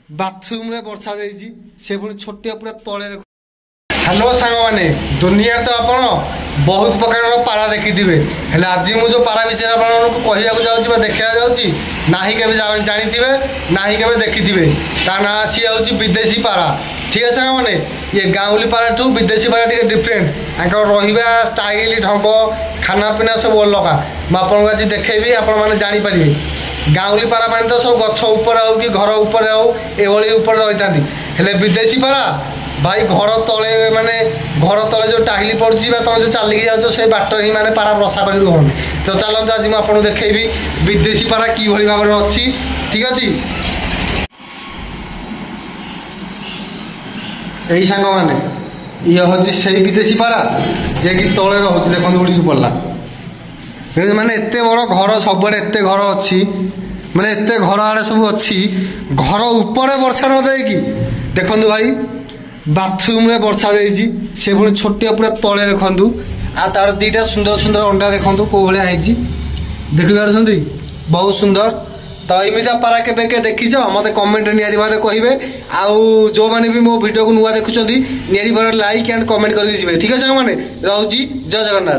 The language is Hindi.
बाथरूम रे वर्षा देइछि से पुणी छोटिया पूरा तले देख। हेलो सांग माने दुनिया तो आपण बहुत प्रकार पारा देखिथिबे हेले आज मु जो पारा विषय आपन को कहिया को जाउछि बा देखिया जाउछि नाही केबे जानिथिबे नाही केबे देखिथिबे ता ना सी होछि विदेशी पारा। ठीक है सांग माने ये गाउली पारा ठू विदेशी पारा टिके डिफरेंट आंकर रहिबा स्टाइल ढंग खाना पीना सब अलग म आपन को आज देखैबी आपन माने जानि परिबे। गाउली पारा माने तो सब गछ ऊपर हो कि घर ऊपर हो एवली ऊपर रहितांती हेले विदेशी पारा भाई घर तले माने घर तले जो टाइली पड़ची तुम जो चलिकी जाओ से बाट ही माने पारा बसा कर रुहन। तो चलते आज मुझे देखी विदेशी पारा कि भाव में अच्छी। ठीक अच्छे यही सांग मैंने ये हूँ से विदेशी पारा जे कि तले रोचे देखते उड़ी पड़ा माने एत बड़ घर सब एत घर अच्छी माने एत घर आड़े सब अच्छी घर ऊपर वर्षा न देकी देखु भाई बाथरूम रे वर्षा देइछि से पुणी छोटिया पूरा तले देखंतु आ तार दीटा सुंदर सुंदर अंडा देखंतु को भले आइछि देखि पारछंती बहुत सुंदर। तो इमिदा पारा केबे के देखिछ मते कमेंट नियारी मारे कहिबे आउ जो माने भी मो वीडियो को नुवा देखुछंती नियारी मारे लाइक एंड कमेंट करि दिबे। ठीक है संग माने रहउछि जय जगन्नाथ।